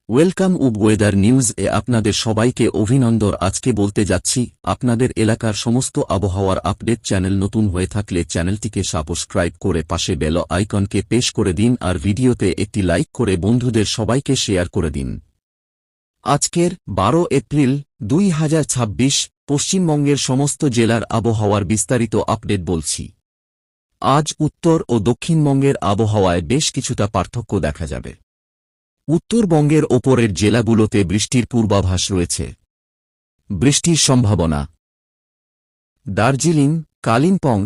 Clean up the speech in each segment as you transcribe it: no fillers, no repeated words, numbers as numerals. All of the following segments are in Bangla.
ওয়েলকাম ওয়েদার নিউজ এ আপনাদের সবাইকে অভিনন্দন। আজকে বলতে যাচ্ছি আপনাদের এলাকার সমস্ত আবহাওয়ার আপডেট। চ্যানেল নতুন হয়ে থাকলে চ্যানেলটিকে সাবস্ক্রাইব করে পাশে বেল আইকনকে পেশ করে দিন আর ভিডিওতে একটি লাইক করে বন্ধুদের সবাইকে শেয়ার করে দিন। আজকের 12 এপ্রিল 2026 পশ্চিমবঙ্গের সমস্ত জেলার আবহাওয়ার বিস্তারিত আপডেট বলছি। আজ উত্তর ও দক্ষিণবঙ্গের আবহাওয়ায় বেশ কিছুটা পার্থক্য দেখা যাবে। উত্তরবঙ্গের ওপরের জেলাগুলোতে বৃষ্টির পূর্বাভাস রয়েছে। বৃষ্টির সম্ভাবনা দার্জিলিং, কালিম্পং,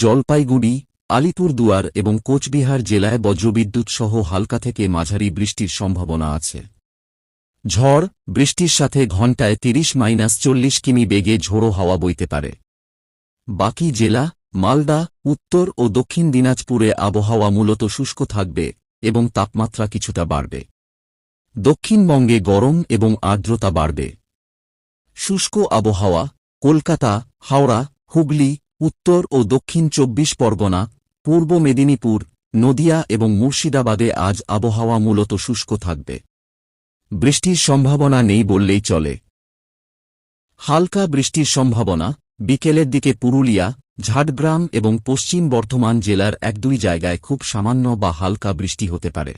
জলপাইগুড়ি, আলিপুরদুয়ার এবং কোচবিহার জেলায় বজ্রবিদ্যুৎ সহ হালকা থেকে মাঝারি বৃষ্টির সম্ভাবনা আছে। ঝড় বৃষ্টির সাথে ঘণ্টায় 30-40 কিমি বেগে ঝোড়ো হাওয়া বইতে পারে। বাকি জেলা মালদা, উত্তর ও দক্ষিণ দিনাজপুরে আবহাওয়া মূলত শুষ্ক থাকবে এবং তাপমাত্রা কিছুটা বাড়বে। দক্ষিণবঙ্গে গরম এবং আর্দ্রতা বাড়বে। শুষ্ক আবহাওয়া কলকাতা, হাওড়া, হুগলি, উত্তর ও দক্ষিণ 24 পরগনা, পূর্ব মেদিনীপুর, নদিয়া এবং মুর্শিদাবাদে আজ আবহাওয়া মূলত শুষ্ক থাকবে। বৃষ্টির সম্ভাবনা নেই বললেই চলে। হালকা বৃষ্টির সম্ভাবনা বিকেলের দিকে পুরুলিয়া, ঝাড়গ্রাম এবং পশ্চিম বর্ধমান জেলার 1-2 জায়গায় খুব সামান্য বা হালকা বৃষ্টি হতে পারে।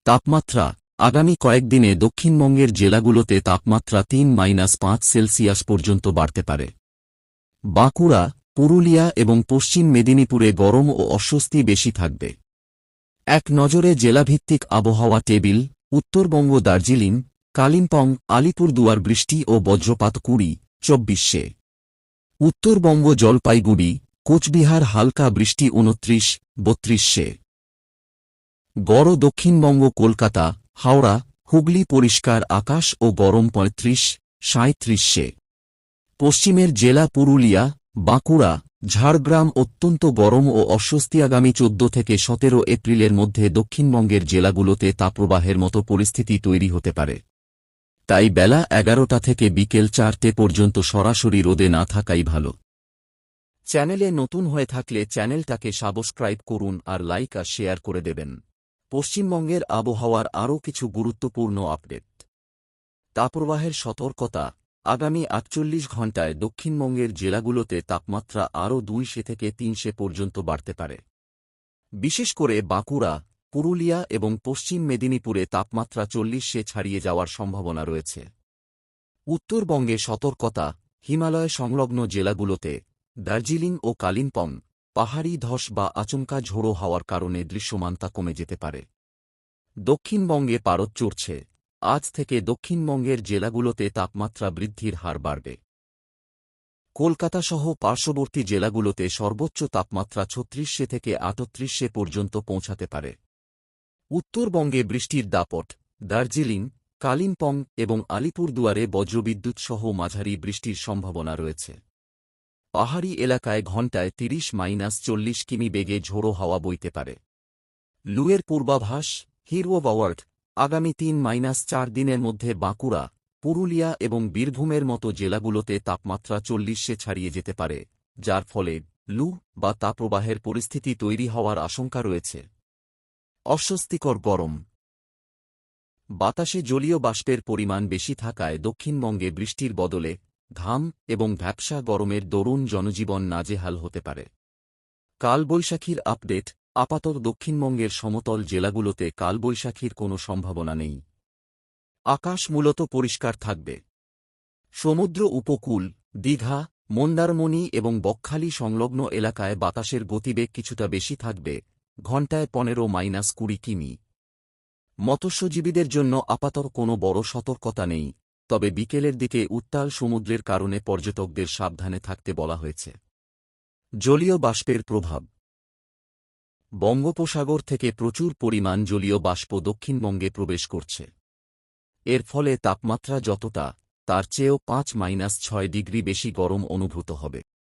তাপমাত্রা আগামী কয়েকদিনে দক্ষিণবঙ্গের জেলাগুলোতে তাপমাত্রা 3-5 সেলসিয়াস পর্যন্ত বাড়তে পারে। বাঁকুড়া, পুরুলিয়া এবং পশ্চিম মেদিনীপুরে গরম ও অস্বস্তি বেশি থাকবে। এক নজরে জেলাভিত্তিক আবহাওয়া টেবিল। উত্তরবঙ্গ দার্জিলিং, কালিম্পং, আলিপুরদুয়ার বৃষ্টি ও বজ্রপাত 20-24। উত্তরবঙ্গ জলপাইগুড়ি, কোচবিহার হালকা বৃষ্টি 29-32। গড় দক্ষিণবঙ্গ কলকাতা, হাওড়া, হুগলি পরিষ্কার আকাশ ও গরম 35-37। পশ্চিমের জেলা পুরুলিয়া, বাঁকুড়া, ঝাড়গ্রাম অত্যন্ত গরম ও অস্বস্তি। আগামী 14 থেকে 17 এপ্রিলের মধ্যে দক্ষিণবঙ্গের জেলাগুলোতে তাপপ্রবাহের মতো পরিস্থিতি তৈরি হতে পারে। তাই বেলা 11টা থেকে বিকেল 4টে পর্যন্ত সরাসরি রোদে না থাকাই ভালো। চ্যানেলে নতুন হয়ে থাকলে চ্যানেলটাকে সাবস্ক্রাইব করুন আর লাইক আর শেয়ার করে দেবেন। পশ্চিমবঙ্গের আবহাওয়ার আরও কিছু গুরুত্বপূর্ণ আপডেট। তাপপ্রবাহের সতর্কতা আগামী 48 ঘণ্টায় দক্ষিণবঙ্গের জেলাগুলোতে তাপমাত্রা আরও 2 থেকে 3 পর্যন্ত বাড়তে পারে। বিশেষ করে বাঁকুড়া, পুরুলিয়া এবং পশ্চিম মেদিনীপুরে তাপমাত্রা 40 ছাড়িয়ে যাওয়ার সম্ভাবনা রয়েছে। উত্তরবঙ্গে সতর্কতা হিমালয় সংলগ্ন জেলাগুলোতে দার্জিলিং ও কালিম্পং পাহাড়ি ধস বা আচমকা ঝোড়ো হওয়ার কারণে দৃশ্যমানতা কমে যেতে পারে। দক্ষিণবঙ্গে পারদ চড়ছে। আজ থেকে দক্ষিণবঙ্গের জেলাগুলোতে তাপমাত্রা বৃদ্ধির হার বাড়বে। কলকাতাসহ পার্শ্ববর্তী জেলাগুলোতে সর্বোচ্চ তাপমাত্রা 36 থেকে 38 পর্যন্ত পৌঁছাতে পারে। উত্তরবঙ্গে বৃষ্টির দাপট দার্জিলিং, কালিম্পং এবং আলিপুরদুয়ারে বজ্রবিদ্যুৎ সহ মাঝারি বৃষ্টির সম্ভাবনা রয়েছে। পাহাড়ি এলাকায় ঘণ্টায় 30-40 কিমি বেগে ঝোড়ো হাওয়া বইতে পারে। লুয়ের পূর্বাভাস হিরওয়ার্ড আগামী 3-4 দিনের মধ্যে বাঁকুড়া, পুরুলিয়া এবং বীরভূমের মতো জেলাগুলোতে তাপমাত্রা 40 ছাড়িয়ে যেতে পারে, যার ফলে লু বা তাপপ্রবাহের পরিস্থিতি তৈরি হওয়ার আশঙ্কা রয়েছে। অস্বস্তিকর গরম বাতাসে জলীয় বাষ্পের পরিমাণ বেশি থাকায় দক্ষিণবঙ্গে বৃষ্টির বদলে ঘাম এবং ভ্যাপসা গরমের দরুন জনজীবন নাজেহাল হতে পারে। কালবৈশাখীর আপডেট আপাতত দক্ষিণবঙ্গের সমতল জেলাগুলোতে কালবৈশাখীর কোনো সম্ভাবনা নেই। আকাশ মূলত পরিষ্কার থাকবে। সমুদ্র উপকূল, দীঘা, মন্দারমণি এবং বকখালি সংলগ্ন এলাকায় বাতাসের গতিবেগ কিছুটা বেশি থাকবে, ঘণ্টায় 15-20 কিমি। মৎস্যজীবীদের জন্য আপাতত কোনো বড় সতর্কতা নেই, তবে বিকেলের দিকে উত্তাল সমুদ্রের কারণে পর্যটকদের সাবধানে থাকতে বলা হয়েছে। জলীয় বাষ্পের প্রভাব বঙ্গোপসাগর থেকে প্রচুর পরিমাণ জলীয় বাষ্প দক্ষিণবঙ্গে প্রবেশ করছে। এর ফলে তাপমাত্রা যতটা তার চেয়েও 5-6 ডিগ্রি বেশি গরম অনুভূত হবে।